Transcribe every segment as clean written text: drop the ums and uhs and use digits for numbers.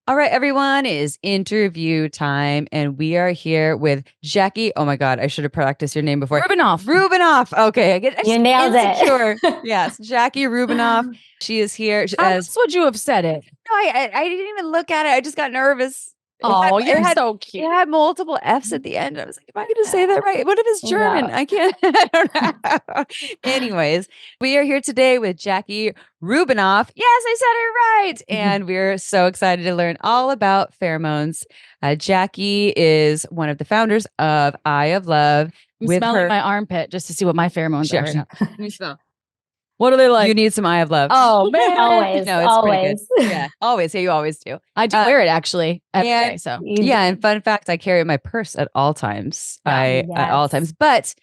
All right, everyone, is interview time, and we are here with Jacqui. Oh my God, I should have practiced your name before. Rubinoff. Rubinoff. Okay, I get You nailed insecure. it. Yes, Jacqui Rubinoff. She is here How as. else would you have said it? No, I didn't even look at it. I just got nervous. Oh, you're it so It cute. had multiple F's at the end. I was like, am I going to say that right? What if it's German? No. I can't. I don't know. Anyways, we are here today with Jacqui Rubinoff. Yes, I said it right. And we're so excited to learn all about pheromones. Jacqui is one of the founders of Eye of Love. I'm with smelling her my armpit just to see what my pheromones Sure. are. Right now. Let me smell. What are they like? You need some Eye of Love. Oh man, Always, No, it's pretty always. good. Yeah, always. Yeah, you always do. I do wear it actually every day. So Yeah, and fun fact, I carry it in my purse at all times. At all times. But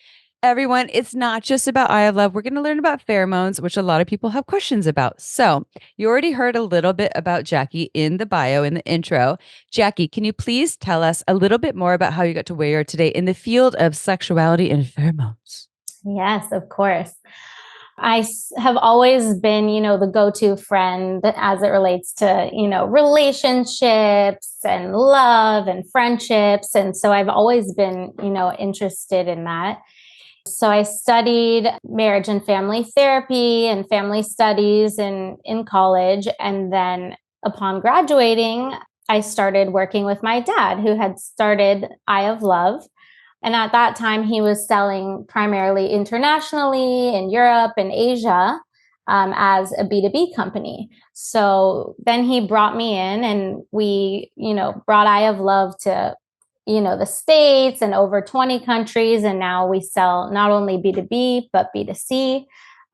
everyone, it's not just about Eye of Love. We're going to learn about pheromones, which a lot of people have questions about. So you already heard a little bit about Jacqui in the bio, in the intro. Jacqui, can you please tell us a little bit more about how you got to where you are today in the field of sexuality and pheromones? Yes, of course. I have always been, the go-to friend as it relates to, relationships and love and friendships. And so I've always been, interested in that. So I studied marriage and family therapy and family studies in college. And then upon graduating, I started working with my dad, who had started Eye of Love. And at that time, he was selling primarily internationally in Europe and Asia as a B2B company. So then he brought me in and we, brought Eye of Love to, the States and over 20 countries. And now we sell not only B2B, but B2C.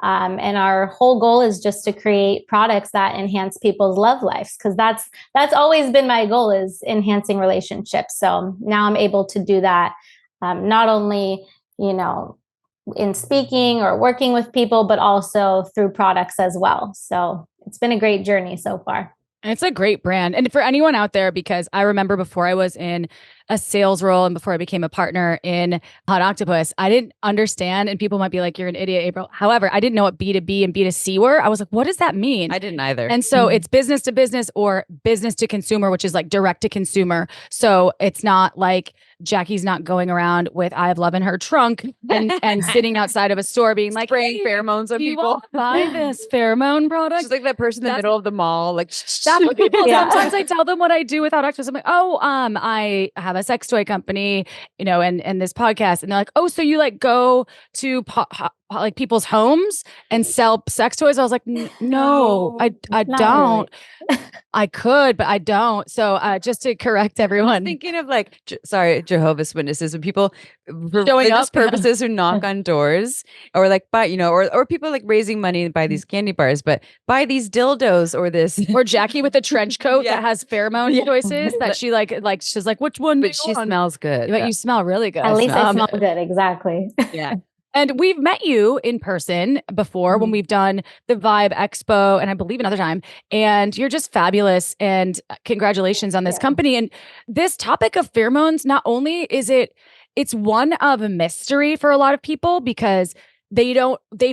And our whole goal is just to create products that enhance people's love lives, because that's always been my goal, is enhancing relationships. So now I'm able to do that. Not only, in speaking or working with people, but also through products as well. So it's been a great journey so far. And it's a great brand. And for anyone out there, because I remember before I was in a sales role and before I became a partner in Hot Octopus, I didn't understand. And people might be like, you're an idiot, April. However, I didn't know what B2B and B2C were. I was like, what does that mean? I didn't either. And so it's business to business or business to consumer, which is like direct to consumer. So it's not like Jacqui's not going around with Eye of Love in her trunk and sitting outside of a store being like, spraying pheromones on people. Buy this pheromone product. She's like that person in the middle of the mall, like that's what people. Sometimes I tell them what I do without Octopus. I'm like, I have a sex toy company, and this podcast, and they're like, oh, so you like go to like people's homes and sell sex toys? I was like, no, I don't. Really. I could, but I don't. So just to correct everyone, thinking of like, Jehovah's Witnesses, when people for showing religious up purposes who knock on doors, or like buy, or people like raising money to buy these candy bars, but buy these dildos or this, or Jacqui with a trench coat that has pheromone choices that she like she's like, which one? But she smells good. But you smell really good. At least I smell good. Exactly. Yeah. And we've met you in person before when we've done the Vibe Expo and I believe another time. And you're just fabulous. And congratulations on this company. And this topic of pheromones, not only is it's one of a mystery for a lot of people because they've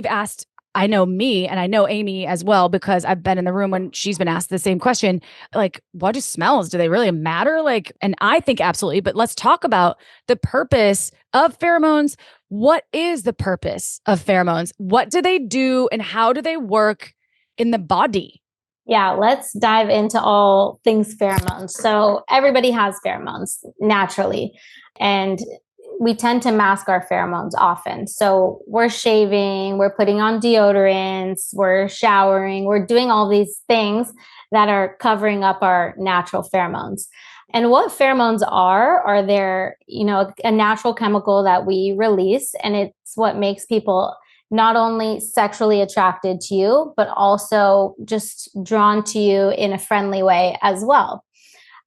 asked, I know me and I know Amy as well, because I've been in the room when she's been asked the same question, like, what do smells? Do they really matter? Like, and I think absolutely, but let's talk about the purpose of pheromones. What is the purpose of pheromones? What do they do and how do they work in the body? Yeah, let's dive into all things pheromones. So everybody has pheromones naturally, and we tend to mask our pheromones often. So we're shaving, we're putting on deodorants, we're showering, we're doing all these things that are covering up our natural pheromones. And what pheromones are they're, a natural chemical that we release, and it's what makes people not only sexually attracted to you, but also just drawn to you in a friendly way as well.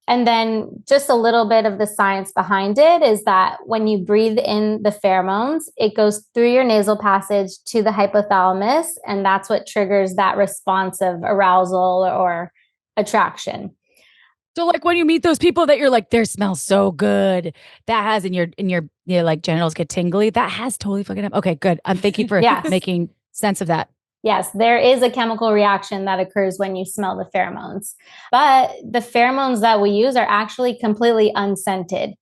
And then just a little bit of the science behind it is that when you breathe in the pheromones, it goes through your nasal passage to the hypothalamus, and that's what triggers that response of arousal or attraction. So like when you meet those people that you're like, their smell so good, that has in your like genitals get tingly, that has totally fucking up. Okay, good. I'm thank you for making sense of that. Yes, there is a chemical reaction that occurs when you smell the pheromones. But the pheromones that we use are actually completely unscented.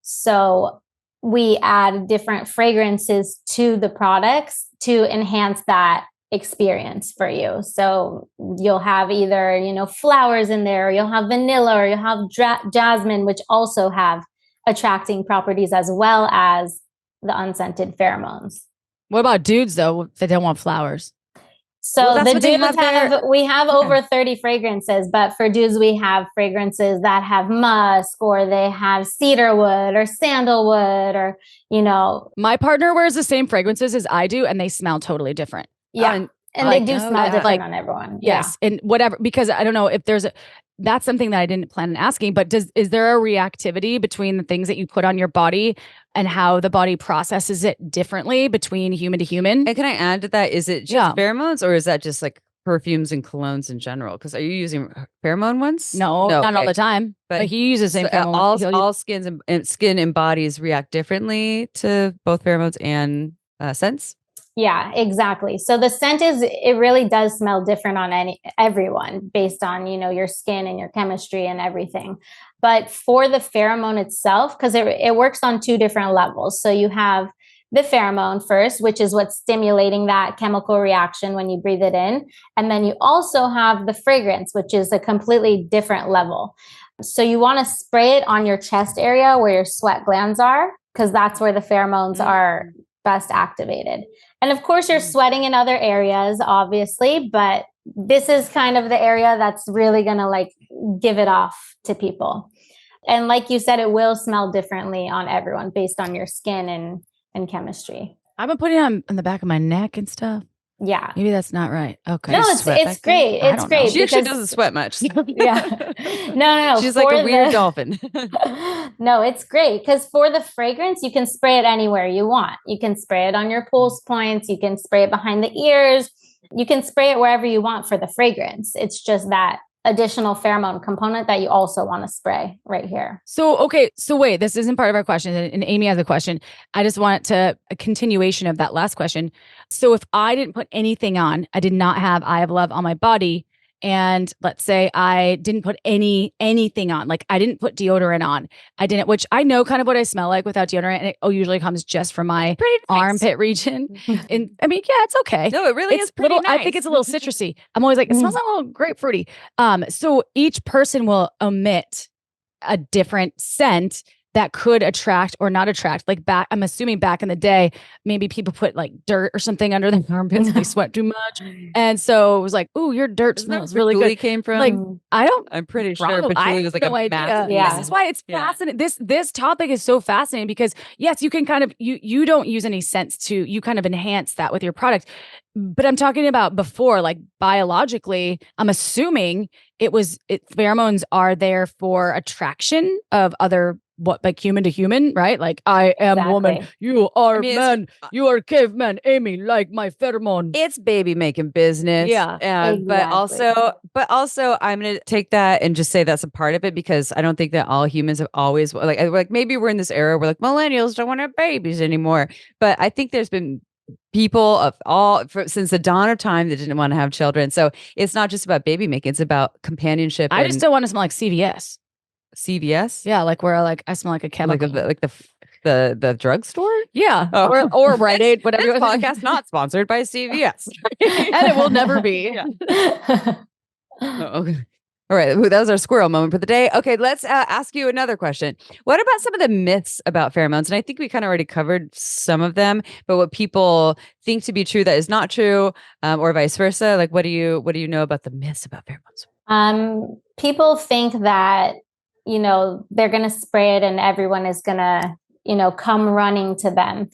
So we add different fragrances to the products to enhance that experience for you. So you'll have either, flowers in there, or you'll have vanilla, or you'll have jasmine, which also have attracting properties as well as the unscented pheromones. What about dudes though? They don't want flowers. So the dudes we have over 30 fragrances, but for dudes, we have fragrances that have musk, or they have cedarwood or sandalwood, or, My partner wears the same fragrances as I do, and they smell totally different. Yeah. And they do smell different on everyone. Yes. Yeah. And whatever, because I don't know if that's something that I didn't plan on asking, but is there a reactivity between the things that you put on your body and how the body processes it differently between human to human? And can I add to that? Is it just pheromones, or is that just like perfumes and colognes in general? Because are you using pheromone ones? No, not all the time. But he uses the same pheromone. All skin and bodies react differently to both pheromones and scents. Yeah, exactly. So the scent it really does smell different on everyone based on, your skin and your chemistry and everything. But for the pheromone itself, because it works on two different levels. So you have the pheromone first, which is what's stimulating that chemical reaction when you breathe it in. And then you also have the fragrance, which is a completely different level. So you want to spray it on your chest area where your sweat glands are, because that's where the pheromones are best activated. And of course, you're sweating in other areas, obviously, but this is kind of the area that's really going to give it off to people. And like you said, it will smell differently on everyone based on your skin and chemistry. I've been putting it on the back of my neck and stuff. Yeah. Maybe that's not right. Okay. No, it's great. It's great. She actually doesn't sweat much. Yeah. No. She's like a weird dolphin. No, it's great because for the fragrance, you can spray it anywhere you want. You can spray it on your pulse points. You can spray it behind the ears. You can spray it wherever you want for the fragrance. It's just that additional pheromone component that you also want to spray right here. So wait, this isn't part of our question. And Amy has a question. I just want a continuation of that last question. So if I didn't put anything on, I did not have Eye of Love on my body, and let's say I didn't put anything on, like I didn't put deodorant on, which I know kind of what I smell like without deodorant, and it usually comes just from my armpit region. And I mean, yeah, it's okay. No, it really is pretty nice. I think it's a little citrusy. I'm always like, it smells like a little grapefruity. So each person will emit a different scent that could attract or not attract. I'm assuming back in the day, maybe people put like dirt or something under their armpits if they sweat too much. And so it was like, ooh, your dirt smells really good. Came from? Like, I'm pretty sure patchouli was like a massive. Yeah. This is why it's fascinating. This topic is so fascinating because yes, you can kind of, you don't use any scents you kind of enhance that with your product. But I'm talking about before, like biologically, I'm assuming pheromones are there for attraction of other, like human to human, right? Like I am woman, you are man, you are caveman, Amy, like my pheromone. It's baby making business. Yeah. Exactly. But also I'm going to take that and just say that's a part of it, because I don't think that all humans have always like maybe we're in this era where like millennials don't want to have babies anymore. But I think there's been people since the dawn of time that didn't want to have children. So it's not just about baby making, it's about companionship. I just don't want to smell like CVS. CVS? Yeah, like where I smell like a chemical. Like the drugstorre? Yeah. Oh. Or Rite Aid, whatever. This podcast not sponsored by CVS. And it will never be. Yeah. Okay. All right, that was our squirrel moment for the day. Okay, let's ask you another question. What about some of the myths about pheromones? And I think we kind of already covered some of them, but what people think to be true that is not true, or vice versa. Like, what do you know about the myths about pheromones? People think that, they're going to spray it and everyone is going to, come running to them,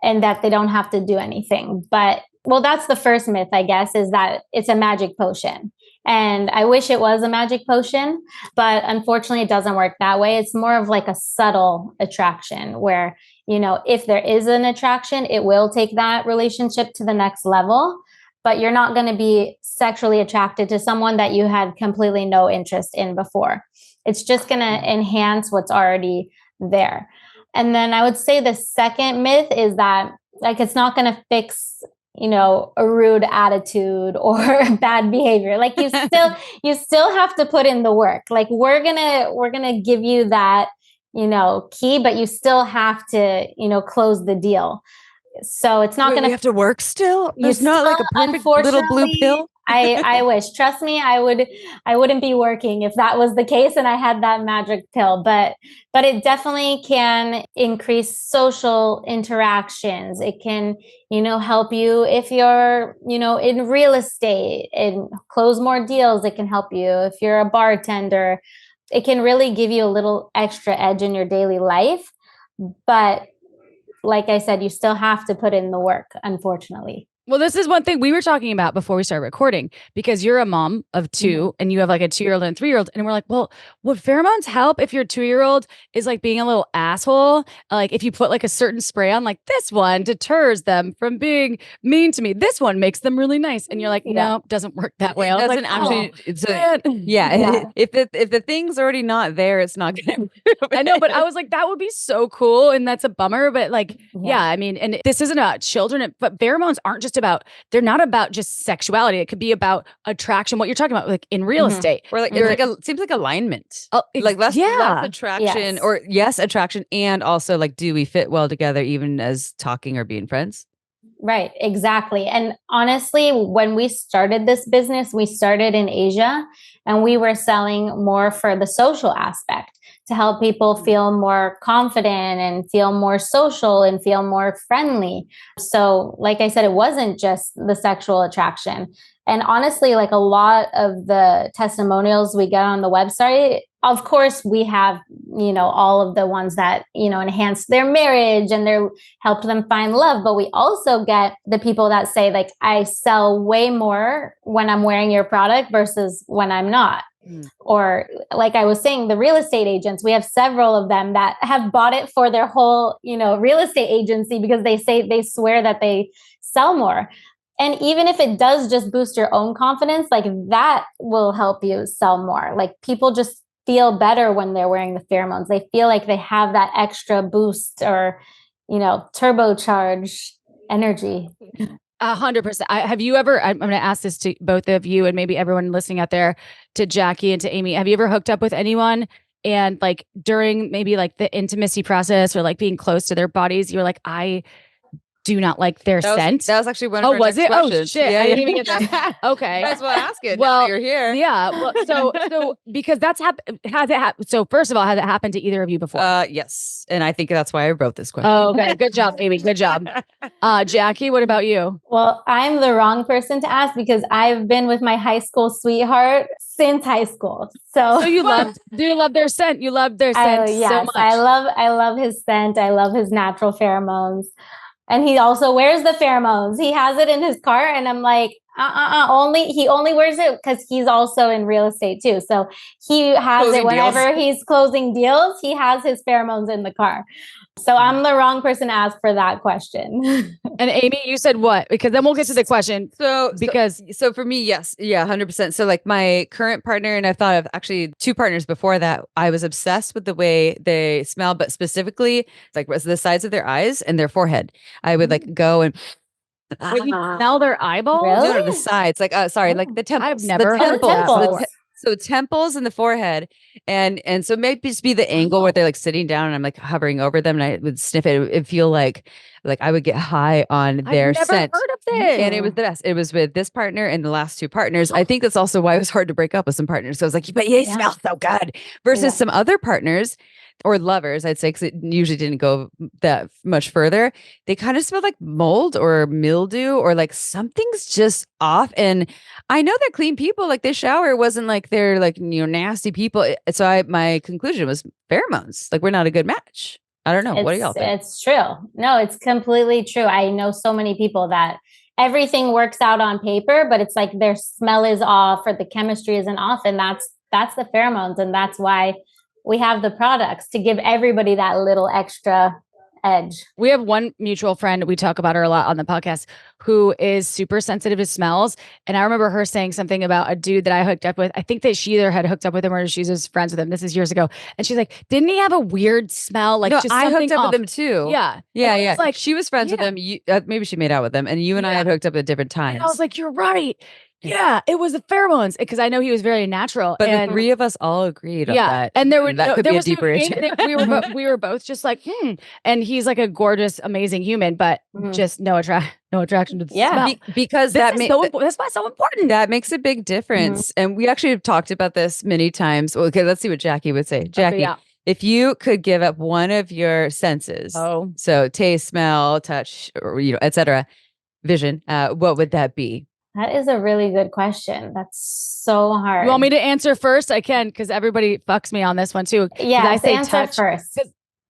and that they don't have to do anything. But, well, that's the first myth, I guess, is that it's a magic potion. And I wish it was a magic potion, but unfortunately it doesn't work that way. It's more of like a subtle attraction where, if there is an attraction, it will take that relationship to the next level, but you're not going to be sexually attracted to someone that you had completely no interest in before. It's just going to enhance what's already there. And then I would say the second myth is that it's not going to fix a rude attitude or bad behavior. Like you still have to put in the work. Like we're gonna give you that, key, but you still have to, close the deal. So it's not going to have to work still. There's not like a perfect little blue pill. I wish, trust me, I wouldn't be working if that was the case and I had that magic pill, but it definitely can increase social interactions. It can, help you if you're, in real estate and close more deals. It can help you if you're a bartender. It can really give you a little extra edge in your daily life. But like I said, you still have to put in the work, unfortunately. Well, this is one thing we were talking about before we started recording, because you're a mom of two and you have like a 2-year-old and a 3-year-old. And we're like, well, would pheromones help if your 2-year-old is like being a little asshole? Like if you put like a certain spray on, like this one deters them from being mean to me. This one makes them really nice. And you're like, no, it doesn't work that way. I was like, actually, if the thing's already not there, it's not going to. I know, but I was like, that would be so cool. And that's a bummer. But like, I mean, and this isn't about children, but pheromones aren't just they're not about just sexuality. It could be about attraction, what you're talking about, like in real estate. Or like, it seems like alignment. Like less attraction or attraction. And also like, do we fit well together even as talking or being friends? Right, exactly. And honestly, when we started this business, we started in Asia and we were selling more for the social aspect to help people feel more confident and feel more social and feel more friendly. So, like I said, it wasn't just the sexual attraction. And honestly, like a lot of the testimonials we get on the website, of course, we have, all of the ones that, enhance their marriage and helped them find love. But we also get the people that say, like, I sell way more when I'm wearing your product versus when I'm not. Or like I was saying, the real estate agents, we have several of them that have bought it for their whole, real estate agency because they swear that they sell more. And even if it does just boost your own confidence, like that will help you sell more. Like people just feel better when they're wearing the pheromones. They feel like they have that extra boost or, turbocharged energy. 100%. Have you ever, I'm going to ask this to both of you and maybe everyone listening out there, to Jacqui and to Amy. Have you ever hooked up with anyone and like during maybe like the intimacy process or like being close to their bodies, you're like, I do not like their scent? That was actually one of our was it? questions. Oh shit. Yeah, I didn't even get that. Okay. Might as well ask it. Well, you're here. Yeah. Well, so because that's has it happened? So first of all, has it happened to either of you before? Yes. And I think that's why I wrote this question. Oh, okay. Good job, Amy. Good job. Jacqui, what about you? Well, I'm the wrong person to ask because I've been with my high school sweetheart since high school. So do you love their scent? You love their scent yes, so much. I love his scent. I love his natural pheromones. And he also wears the pheromones. He has it in his car. And I'm like, he only wears it because he's also in real estate too. So he has it whenever he's closing deals, he has his pheromones in the car. So I'm the wrong person to ask for that question. And Amy, you said what? Because then we'll get to the question. So for me, yes. Yeah, 100%. So like my current partner, and I've thought of actually 2 partners before that, I was obsessed with the way they smell, but specifically like the sides of their eyes and their forehead. I would like go and you smell their eyeballs? Really? No, the sides. Like, like the temples. I've never heard temples. So temples and the forehead. And so maybe just be the angle where they're like sitting down and I'm like hovering over them and I would sniff it. It'd feel like I would get high on their scent. I've never heard of this. And it was the best. It was with this partner and the last 2 partners. I think that's also why it was hard to break up with some partners. So I was like, but you smell so good. Versus some other partners or lovers, I'd say, because it usually didn't go that much further. They kind of smelled like mold or mildew or like something's just off. And I know they're clean people. Like they shower. It wasn't like they're like, nasty people. So my conclusion was pheromones. Like we're not a good match. I don't know. What do y'all think? It's true. No, it's completely true. I know so many people that everything works out on paper, but it's like their smell is off or the chemistry isn't off. And that's the pheromones. And that's why we have the products to give everybody that little extra edge. We have one mutual friend, we talk about her a lot on the podcast, who is super sensitive to smells. And I remember her saying something about a dude that I hooked up with. I think that she either had hooked up with him or she was friends with him. This is years ago. And she's like, didn't he have a weird smell? Like, no, just I something hooked up off. with him too. Yeah. Yeah. Like, she was friends with him. Maybe she made out with him. And you and I had hooked up at different times. And I was like, you're right. Yeah, it was the pheromones because I know he was very natural. But the three of us all agreed on that. And there were that could be a deeper issue. We were both just like, And he's like a gorgeous, amazing human, but just no attraction to the smell. Because that's why it's so important. That makes a big difference. And we actually have talked about this many times. Okay, let's see what Jacqui would say. Jacqui, if you could give up one of your senses, so taste, smell, touch, or etc., vision, what would that be? That is a really good question. That's so hard. You want me to answer first? I can, because everybody fucks me on this one too. Yeah, I say answer touch first.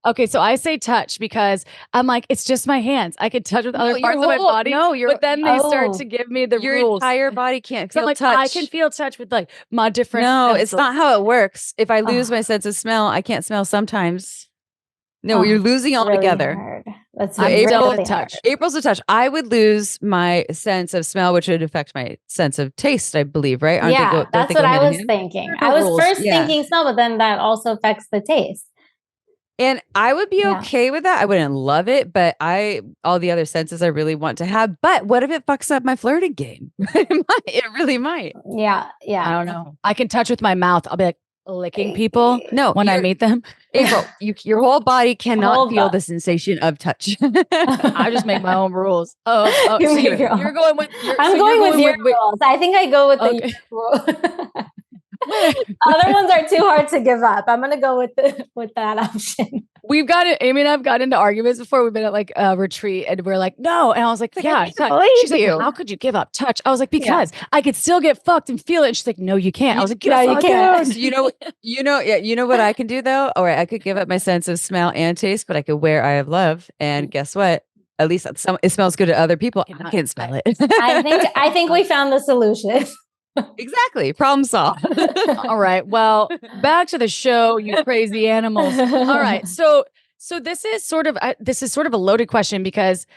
Okay, so I say touch because I'm like, it's just my hands. I could touch with other parts of my body. But then they start to give me the your rules. entire body can't feel like, touch. I can feel touch with like my different. No, it's not how it works. If I lose my sense of smell, I can't smell sometimes. No, you're losing altogether. Really that's April's touch. April's a touch. I would lose my sense of smell, which would affect my sense of taste, I believe, right? That's what I was thinking. I was first thinking smell, but then that also affects the taste. And I would be okay with that. I wouldn't love it, but all the other senses I really want to have. But what if it fucks up my flirting game? It really might. Yeah. I don't know. I can touch with my mouth. I'll be like licking people when I meet them. April, your whole body cannot feel the sensation of touch. I just make my own rules. Oh, so you're going with. I'm going with your rules. I think I go with the rule. Other ones are too hard to give up. I'm gonna go with that option. We've got it. Amy and I've got into arguments before. We've been at like a retreat and we're like, no. And I was like, yeah. She's like, how could you give up touch? I was like, because I could still get fucked and feel it. And she's like, no, you can't. I was like, no, you can't. You know what I can do though? All right, I could give up my sense of smell and taste, but I could wear Eye of Love. And guess what? At least it smells good to other people. I can't smell it. I think we found the solution. Exactly. Problem solved. All right. Well, back to the show, you crazy animals. All right. So this is sort of a loaded question because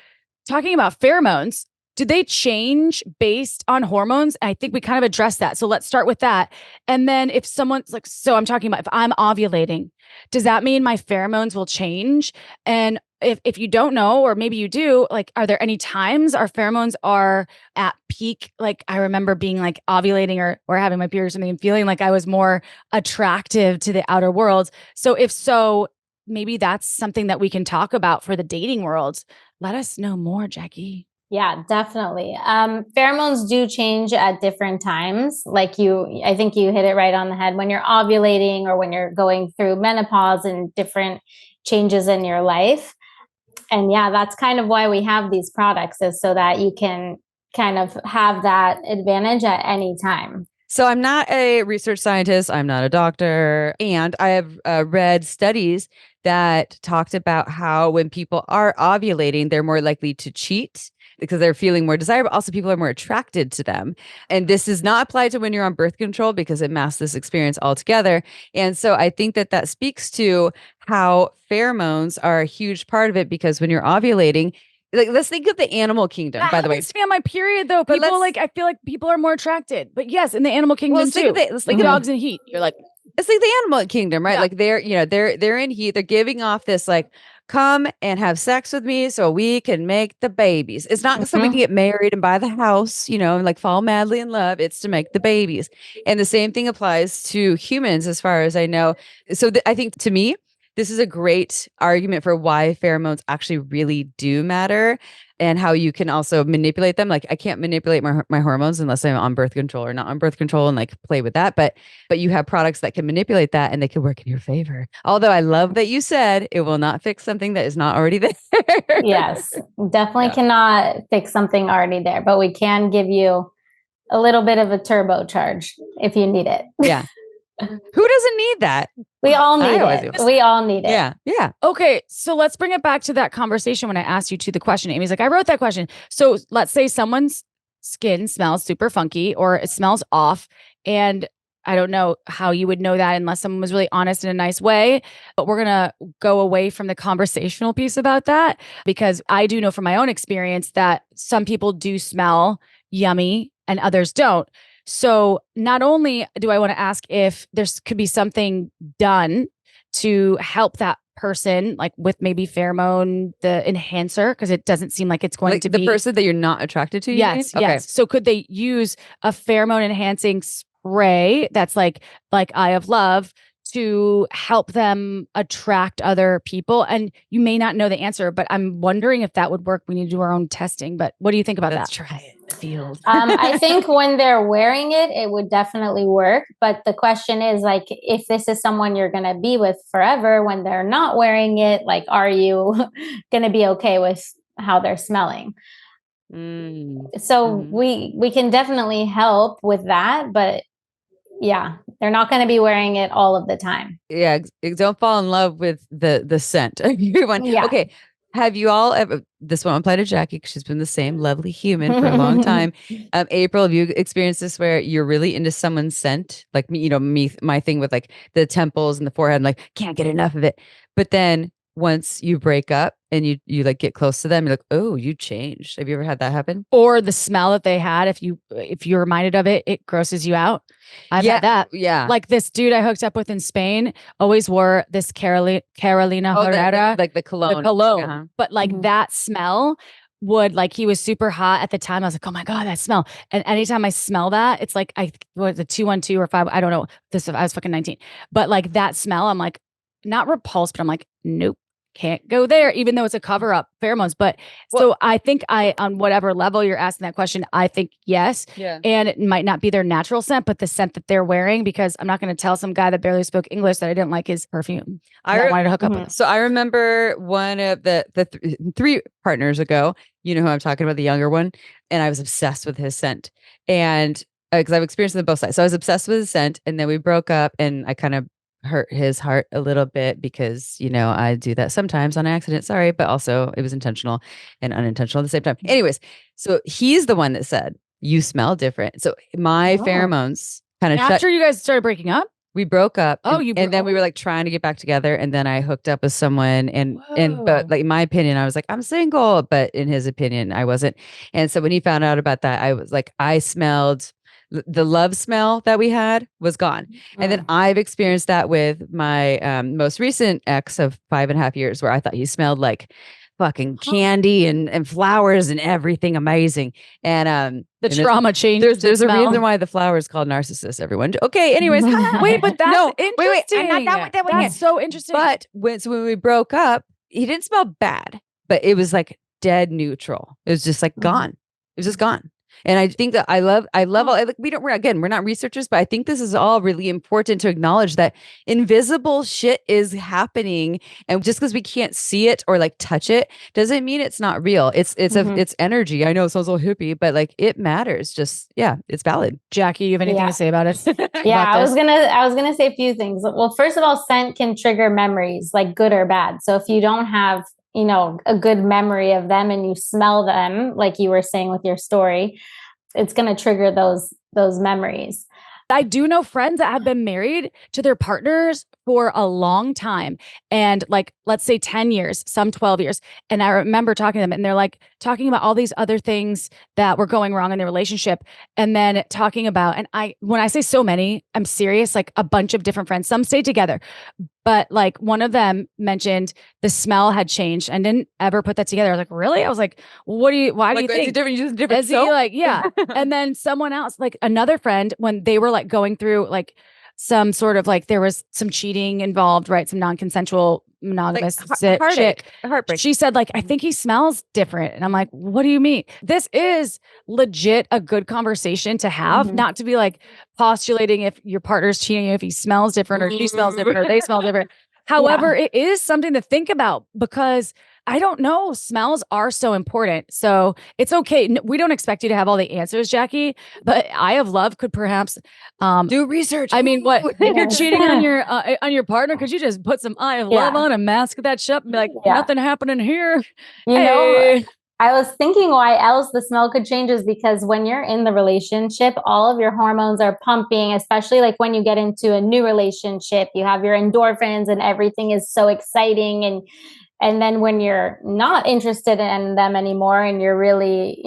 talking about pheromones, do they change based on hormones? I think we kind of addressed that. So let's start with that. And then if someone's like, so I'm talking about if I'm ovulating, does that mean my pheromones will change? And if you don't know, or maybe you do, like, are there any times our pheromones are at peak? Like I remember being like ovulating or having my period or something and feeling like I was more attractive to the outer world. So if so, maybe that's something that we can talk about for the dating world. Let us know more, Jacqui. Yeah, definitely. Pheromones do change at different times. I think you hit it right on the head when you're ovulating or when you're going through menopause and different changes in your life. And that's kind of why we have these products, is so that you can kind of have that advantage at any time. So I'm not a research scientist. I'm not a doctor. And I have read studies that talked about how when people are ovulating, they're more likely to cheat because they're feeling more desirable. Also, people are more attracted to them. And this is not applied to when you're on birth control because it masks this experience altogether. And so I think that speaks to how pheromones are a huge part of it, because when you're ovulating, like, let's think of the animal kingdom, by the way. Let's on my period though. People I feel like people are more attracted, but yes, in the animal kingdom too. Let's think of dogs in heat. You're like, it's like the animal kingdom, right? Yeah. Like they're in heat. They're giving off this like, come and have sex with me so we can make the babies. It's not so we can get married and buy the house, and like fall madly in love. It's to make the babies. And the same thing applies to humans, as far as I know. So I think, to me, this is a great argument for why pheromones actually really do matter, and how you can also manipulate them. Like, I can't manipulate my hormones unless I'm on birth control or not on birth control and like play with that. But you have products that can manipulate that and they can work in your favor. Although I love that you said it will not fix something that is not already there. Yes, definitely cannot fix something already there, but we can give you a little bit of a turbocharge if you need it. Yeah. Who doesn't need that? We all need it. We all need it. Yeah. Yeah. Okay. So let's bring it back to that conversation when I asked you the question. Amy's like, I wrote that question. So let's say someone's skin smells super funky or it smells off. And I don't know how you would know that unless someone was really honest in a nice way. But we're going to go away from the conversational piece about that, because I do know from my own experience that some people do smell yummy and others don't. So not only do I want to ask if there's could be something done to help that person, like with maybe pheromone, the enhancer, because it doesn't seem like it's going like to the be person that you're not attracted to. Yes, yes. So could they use a pheromone enhancing spray that's like Eye of Love to help them attract other people? And you may not know the answer, but I'm wondering if that would work. We need to do our own testing. But what do you think about Let's that? try it. Field. I think when they're wearing it, it would definitely work. But the question is, like, if this is someone you're going to be with forever, when they're not wearing it, like, are you going to be okay with how they're smelling? So we can definitely help with that, but yeah, they're not going to be wearing it all of the time. Yeah, don't fall in love with the scent. Yeah. Okay. Have you all ever, this won't apply to Jacqui because she's been the same lovely human for a long time. April, have you experienced this where you're really into someone's scent? Like me, my thing with like the temples and the forehead, I'm like, can't get enough of it. But then once you break up and you like get close to them, you're like, oh, you changed. Have you ever had that happen? Or the smell that they had, if you're reminded of it, it grosses you out. I've had that. Yeah. Like this dude I hooked up with in Spain always wore this Carolina Herrera. Like the cologne. But like that smell would, like, he was super hot at the time. I was like, oh my God, that smell. And anytime I smell that, it's like, the 212 or 5, I don't know. I was fucking 19. But like that smell, I'm like, not repulsed, but I'm like, nope. Can't go there, even though it's a cover up pheromones. But so I think on whatever level you're asking that question, I think yes. Yeah. And it might not be their natural scent, but the scent that they're wearing, because I'm not going to tell some guy that barely spoke English that I didn't like his perfume. I wanted to hook up with. So I remember one of the three partners ago, you know who I'm talking about, the younger one. And I was obsessed with his scent. And because I've experienced it on both sides. So I was obsessed with his scent. And then we broke up and I kind of hurt his heart a little bit because, I do that sometimes on accident. Sorry, but also it was intentional and unintentional at the same time. Anyways, so he's the one that said, you smell different. So my pheromones kind of after you guys started breaking up? We broke up. Oh, and then we were like trying to get back together. And then I hooked up with someone but like in my opinion, I was like, I'm single, but in his opinion, I wasn't. And so when he found out about that, I was like, I smelled the love smell that we had was gone. And then I've experienced that with my most recent ex of 5.5 years, where I thought he smelled like fucking candy and flowers and everything amazing. And the trauma changed. There's a reason why the flower is called Narcissus, everyone. Okay, anyways. Wait, but that's interesting. I'm not that one that's so interesting. But when we broke up, he didn't smell bad, but it was like dead neutral. It was just like gone. It was just gone. And I think that I love all, like, we're not researchers, but I think this is all really important to acknowledge that invisible shit is happening. And just because we can't see it or like touch it doesn't mean it's not real. It's energy. I know it sounds a little hippie, but like it matters. Just, it's valid. Jacqui, you have anything to say about it? I was gonna say a few things. Well, first of all, scent can trigger memories, like good or bad. So if you don't have a good memory of them and you smell them, like you were saying with your story, it's going to trigger those memories. I do know friends that have been married to their partners for a long time. And like, let's say 10 years, some 12 years. And I remember talking to them and they're like talking about all these other things that were going wrong in their relationship. And then talking about, and when I say so many, I'm serious, like a bunch of different friends, some stayed together. But like one of them mentioned the smell had changed and didn't ever put that together. I was like, really? I was like, why do you think? Different soap? Like, yeah. And then someone else, like another friend, when they were like going through like some sort of like, there was some cheating involved, right? Some non-consensual monogamous shit. Heartbreak. She said like, I think he smells different. And I'm like, what do you mean? This is legit a good conversation to have, not to be like postulating if your partner's cheating, if he smells different or she smells different or they smell different. However, it is something to think about because I don't know, smells are so important. So it's okay. We don't expect you to have all the answers, Jacqui, but Eye of Love could perhaps do research. I mean, what if you're cheating on your partner? Could you just put some Eye of Love on and mask that shit and be like, nothing happening here? You know, I was thinking why else the smell could change is because when you're in the relationship, all of your hormones are pumping, especially like when you get into a new relationship, you have your endorphins and everything is so exciting. And then when you're not interested in them anymore and you're really,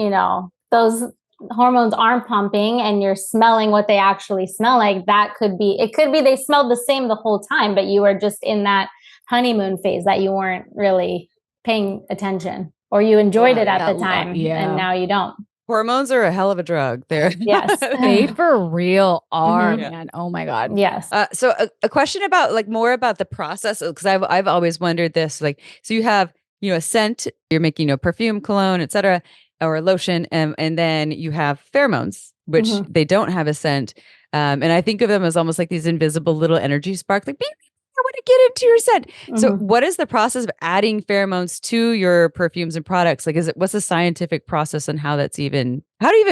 those hormones aren't pumping and you're smelling what they actually smell like, it could be they smelled the same the whole time, but you were just in that honeymoon phase that you weren't really paying attention, or you enjoyed it at the time and now you don't. Hormones are a hell of a drug. There, yes, they for real are, man. Oh my god, yes. So a question about like more about the process, because I've always wondered this. Like, so you have a scent, you're making perfume, cologne, etc., or lotion, and then you have pheromones, which they don't have a scent, and I think of them as almost like these invisible little energy sparks, like beep, I want to get into your scent. So what is the process of adding pheromones to your perfumes and products? Like, what's the scientific process and how do you even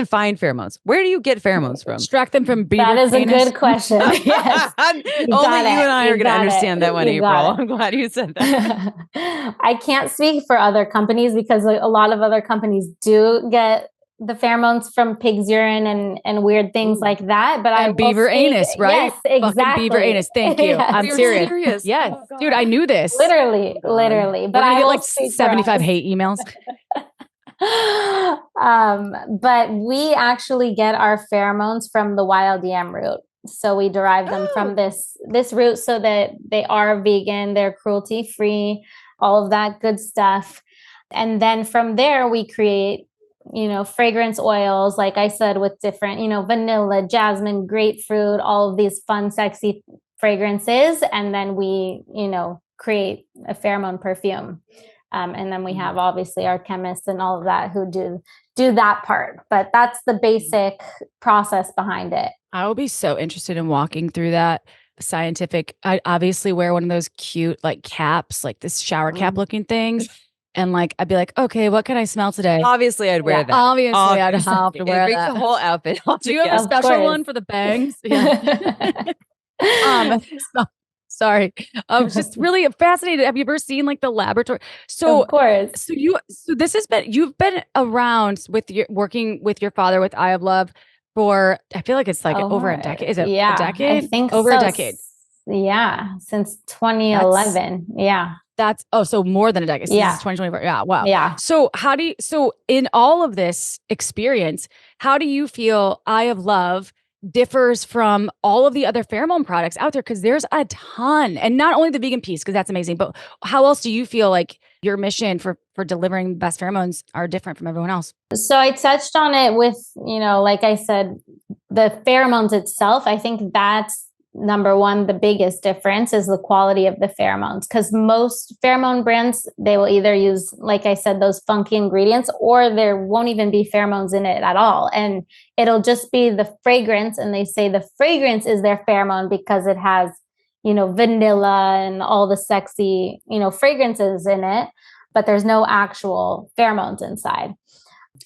find pheromones? Where do you get pheromones from? Extract them from beaver. That is penis. a good question. Yes. Only you and I are going to understand that one, April. I'm glad you said that. I can't speak for other companies because a lot of other companies do get the pheromones from pig's urine and weird things like that. But and beaver anus, right? Yes, exactly. Fucking beaver anus. Thank you. Yes. I'm serious. Yes, dude, I knew this. Literally. But I get will like 75 hate emails. But we actually get our pheromones from the wild yam root. So we derive them from this root so that they are vegan, they're cruelty-free, all of that good stuff. And then from there we create fragrance oils, like I said, with different, vanilla, jasmine, grapefruit, all of these fun, sexy fragrances. And then we, create a pheromone perfume. And then we have obviously our chemists and all of that who do that part. But that's the basic process behind it. I will be so interested in walking through that scientific. I obviously wear one of those cute like caps, like this shower cap looking things. And like, I'd be like, okay, what can I smell today? Obviously, I'd wear that. Obviously, I'd have to wear that. The whole outfit. Do you have a special one for the bangs? Yeah. Sorry. I was just really fascinated. Have you ever seen like the laboratory? So, of course. So you've been around working with your father with Eye of Love for, I feel like it's like over a decade. Is it a decade? I think over a decade. Yeah. Since 2011. That's so more than a decade. Since 2024. Yeah. Wow. Yeah. So in all of this experience, how do you feel Eye of Love differs from all of the other pheromone products out there? Because there's a ton, and not only the vegan piece, because that's amazing, but how else do you feel like your mission for delivering best pheromones are different from everyone else? So I touched on it with, like I said, the pheromones itself. I think that's number one. The biggest difference is the quality of the pheromones, because most pheromone brands, they will either use, like I said, those funky ingredients, or there won't even be pheromones in it at all. And it'll just be the fragrance. And they say the fragrance is their pheromone because it has, vanilla and all the sexy, fragrances in it, but there's no actual pheromones inside.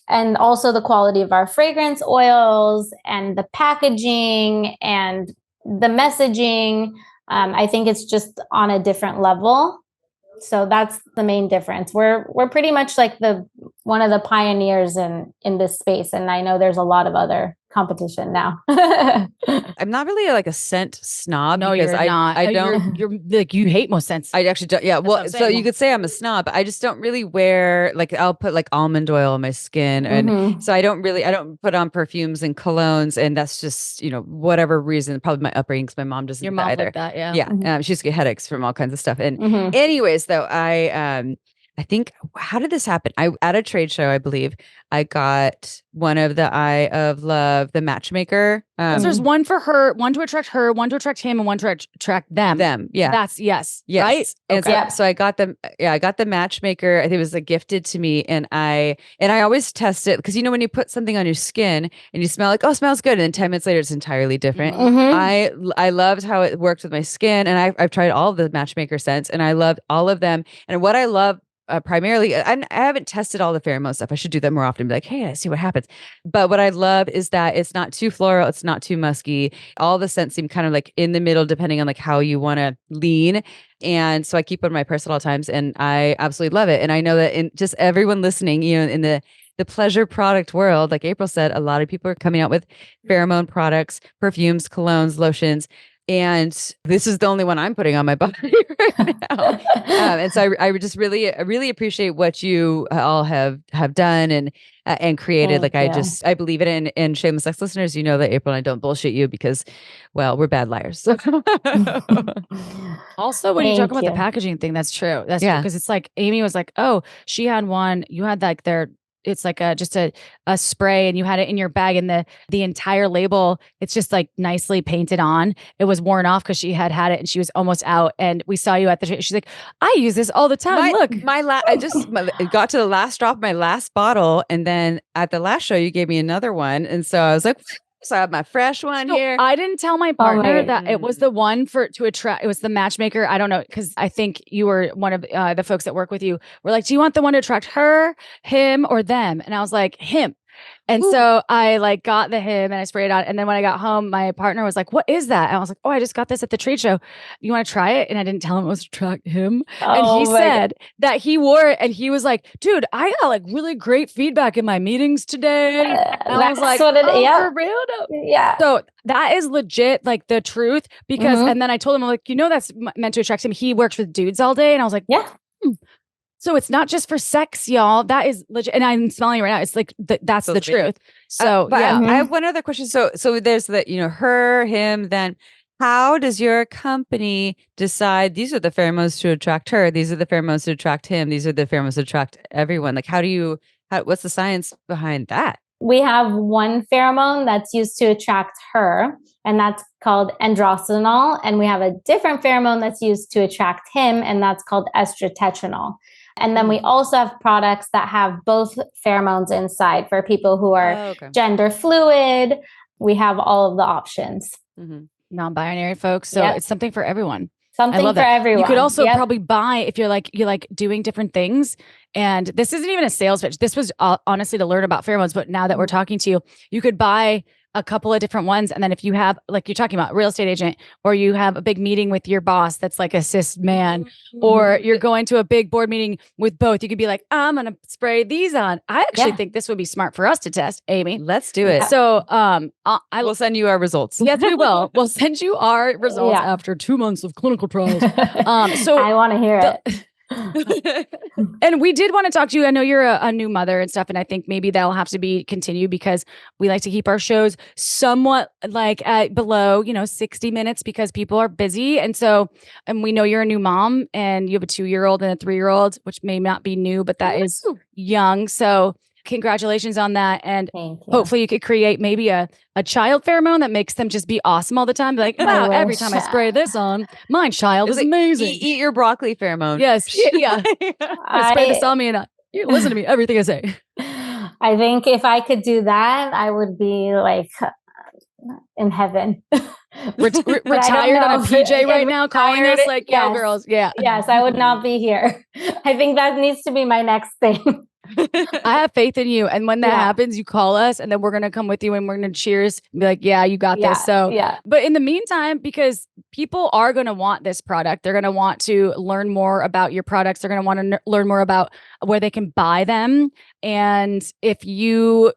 And also the quality of our fragrance oils and the packaging and the messaging, I think it's just on a different level. So that's the main difference. We're pretty much like one of the pioneers in this space. And I know there's a lot of other competition now. I'm not really like a scent snob. No, you're not. I don't. You're like, you hate most scents. I actually don't. Yeah. Well, so you could say I'm a snob, but I just don't really wear, like, I'll put like almond oil on my skin. And so I don't put on perfumes and colognes. And that's just, whatever reason, probably my upbringing, because my mom doesn't Your mom either. like that, yeah. Yeah. She used to get headaches from all kinds of stuff. And anyways, though, I think, how did this happen? At a trade show, I believe, I got one of the Eye of Love, the matchmaker. There's one for her, one to attract her, one to attract him, and one to attract them. Yeah. That's yes. Right? And so I got them. Yeah, I got the matchmaker. I think it was gifted to me. And I always test it, because when you put something on your skin and you smell like, oh, it smells good, and then 10 minutes later it's entirely different. I loved how it worked with my skin, and I've tried all of the matchmaker scents, and I loved all of them. And what I love primarily, I haven't tested all the pheromone stuff. I should do that more often. Be like, hey, I see what happens. But what I love is that it's not too floral. It's not too musky. All the scents seem kind of like in the middle, depending on like how you want to lean. And so I keep it in my purse at all times, and I absolutely love it. And I know that in just everyone listening, in the pleasure product world, like April said, a lot of people are coming out with pheromone products, perfumes, colognes, lotions. And this is the only one I'm putting on my body right now. And so I just really appreciate what you all have done and created. I believe it in. And Shameless Sex listeners, you know that April and I don't bullshit you because, well, we're bad liars. Also, when you talk about the packaging thing, that's true. That's true. Because it's like Amy was like, oh, she had one. You had like it's like just a spray, and you had it in your bag, and the entire label, it's just like nicely painted on. It was worn off because she had it and she was almost out. And we saw you at she's like, I use this all the time. Look, I just got to the last drop of my last bottle, and then at the last show you gave me another one, and so I was like, so I have my fresh one here. I didn't tell my partner that it was the one to attract. It was the matchmaker. I don't know, because I think you were one of the folks that work with you. We're like, do you want the one to attract her, him, or them? And I was like, him. And so I like got the him and I sprayed it on. And then when I got home, my partner was like, what is that? And I was like, oh, I just got this at the trade show. You want to try it? And I didn't tell him it was to attract him. And he said that he wore it and he was like, dude, I got like really great feedback in my meetings today. And I was like, for real? Yeah. So that is legit, like the truth. Because, and then I told him, I'm like, that's meant to attract him. He works with dudes all day. And I was like, yeah. So it's not just for sex, y'all. That is legit. And I'm smiling right now. It's like, that's the truth. So I have one other question. So there's her, him, then how does your company decide these are the pheromones to attract her? These are the pheromones to attract him. These are the pheromones to attract everyone. Like, what's the science behind that? We have one pheromone that's used to attract her, and that's called androstenol. And we have a different pheromone that's used to attract him, and that's called estrotetrinol. And then we also have products that have both pheromones inside for people who are gender fluid. We have all of the options. Non-binary folks. So it's something for everyone. Something for everyone. You could also probably buy if you're like doing different things. And this isn't even a sales pitch. This was honestly to learn about pheromones. But now that we're talking to you, you could buy a couple of different ones. And then if you have, like you're talking about, real estate agent, or you have a big meeting with your boss that's like a cis man, or you're going to a big board meeting with both, you could be like, I'm going to spray these on. I actually think this would be smart for us to test, Amy. Let's do it. So I will send you our results. Yes, we will. We'll send you our results after 2 months of clinical trials. So I want to hear it. And we did want to talk to you. I know you're a new mother and stuff, and I think maybe that'll have to be continued because we like to keep our shows somewhat like at below 60 minutes because people are busy. And so, and we know you're a new mom and you have a 2-year-old and a 3-year-old, which may not be new, but that is young. So congratulations on that. And hopefully you could create maybe a child pheromone that makes them just be awesome all the time. Be like, wow, every time I spray this on, my child is amazing. Eat your broccoli pheromone. Yes. Yeah. I spray this on me and you listen to me, everything I say. I think if I could do that, I would be like in heaven. Retired on a PJ right now, calling us like cowgirls. Yeah. Yes, I would not be here. I think that needs to be my next thing. I have faith in you. And when that happens, you call us and then we're going to come with you and we're going to cheers and be like, yeah, you got this. So, but in the meantime, because people are going to want this product, they're going to want to learn more about your products. They're going to want to learn more about where they can buy them. And if you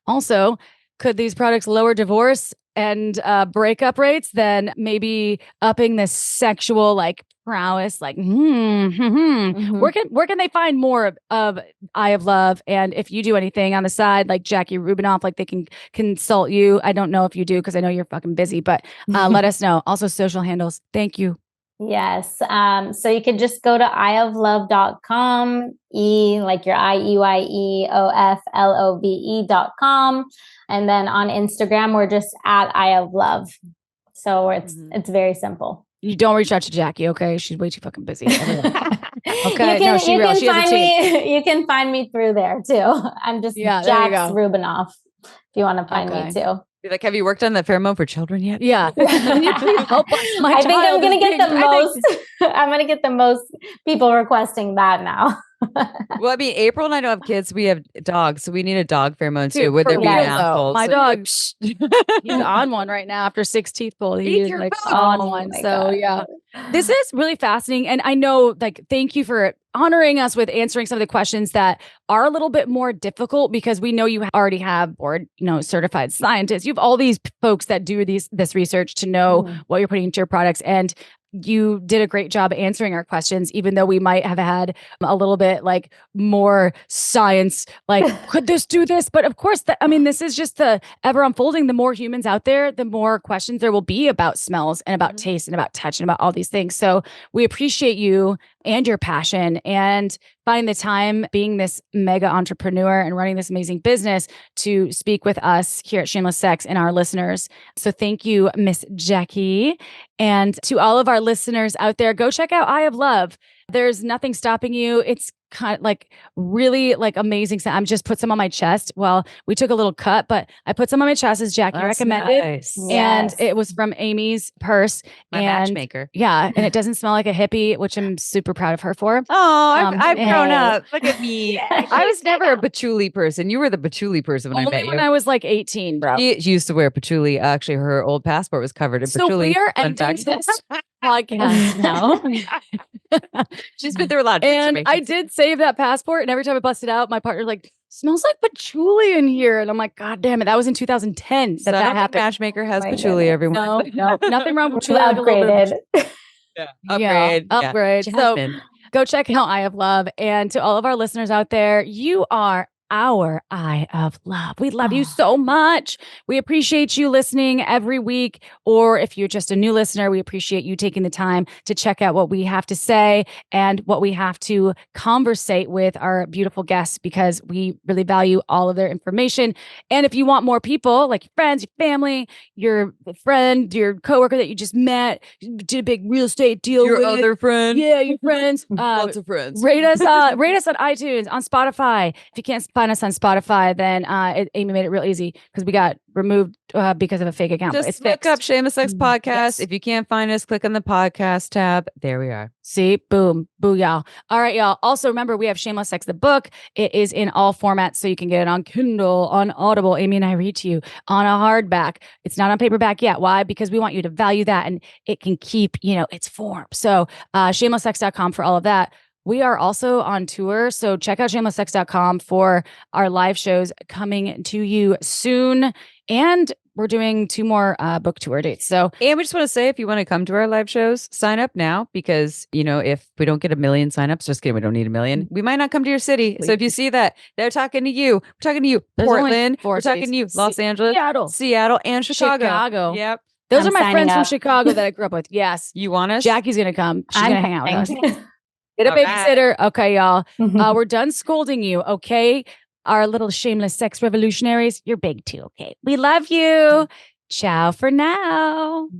also, could these products lower divorce and breakup rates, then maybe upping the sexual like prowess, like where can they find more of Eye of Love? And if you do anything on the side, like Jacqui Rubinoff, like they can consult you. I don't know if you do because I know you're fucking busy, but let us know. Also, social handles. Thank you. Yes. So you could just go to eyeoflove.com, like your IEYEOFLOVE.com. And then on Instagram, we're just at Eye of Love. So it's very simple. You don't reach out to Jacqui, okay? She's way too fucking busy. Okay. You can find me through there too. I'm just Jax Rubinoff if you want to find me too. Like, have you worked on that pheromone for children yet? Yeah. Can you please help us? I think I'm going to get the most. I'm going to get the most people requesting that now. Well, I mean, April and I don't have kids. We have dogs, so we need a dog pheromone too. Dude, Would there be an real, asshole? My So dog, he's on one right now after 6 teeth pulled. He is like on one. So God. yeah, this is really fascinating. And I know, like, thank you for honoring us with answering some of the questions that are a little bit more difficult, because we know you already have board, certified scientists. You have all these folks that do this research to know what you're putting into your products. And you did a great job answering our questions, even though we might have had a little bit like more science, like, could this do this? But of course, this is just the ever unfolding. The more humans out there, the more questions there will be about smells and about taste and about touch and about all these things. So we appreciate you and your passion and find the time being this mega entrepreneur and running this amazing business to speak with us here at Shameless Sex and our listeners. So thank you, Miss Jacqui. And to all of our listeners out there, go check out Eye of Love. There's nothing stopping you. It's kind of like really like amazing. I'm just put some on my chest. Well, we took a little cut, but I put some on my chest as Jacqui recommended. Nice. And it was from Amy's purse. My matchmaker. Yeah. And it doesn't smell like a hippie, which I'm super proud of her for. Oh, I've grown up. Look at me. I was never a patchouli person. You were the patchouli person when I met you. When I was like 18, bro. She used to wear patchouli. Actually, her old passport was covered in patchouli. So we are ending this podcast now. She's been through a lot. And I did save that passport, and every time I bust it out, my partner's like, smells like patchouli in here. And I'm like, God damn it. That was in 2010 that happened. Matchmaker has patchouli, everyone. No, nothing wrong with patchouli. Upgraded. Upgrade. So go check out Eye of Love. And to all of our listeners out there, you are our Eye of Love. We love you so much. We appreciate you listening every week. Or if you're just a new listener, we appreciate you taking the time to check out what we have to say and what we have to conversate with our beautiful guests, because we really value all of their information. And if you want more people, like your friends, your family, your friend, your coworker that you just met, did a big real estate deal your with, other friend. Yeah, your friends. Lots of friends. Rate us on iTunes, on Spotify. If you can't find us on Spotify, then Amy made it real easy because we got removed because of a fake account. Just look up Shameless Sex Podcast. Yes. If you can't find us, click on the podcast tab. There we are. See, boom, boo, y'all. All right, y'all. Also, remember, we have Shameless Sex, the book. It is in all formats, so you can get it on Kindle, on Audible. Amy and I read to you on a hardback. It's not on paperback yet. Why? Because we want you to value that, and it can keep, its form. So shamelesssex.com for all of that. We are also on tour, so check out shamelesssex.com for our live shows coming to you soon. And we're doing 2 more book tour dates. So, and we just want to say, if you want to come to our live shows, sign up now, because, if we don't get 1 million signups, just kidding, we don't need 1 million. We might not come to your city. So if you see that, they're talking to you. We're talking to you, Portland. We're talking to you, Los Angeles, Seattle, and Chicago. Yep. Those are my friends from Chicago that I grew up with. Yes. You want us? Jacqui's going to come. She's going to hang out with us. Get a babysitter. Right. Okay, y'all. We're done scolding you. Okay. Our little shameless sex revolutionaries. You're big too. Okay. We love you. Ciao for now.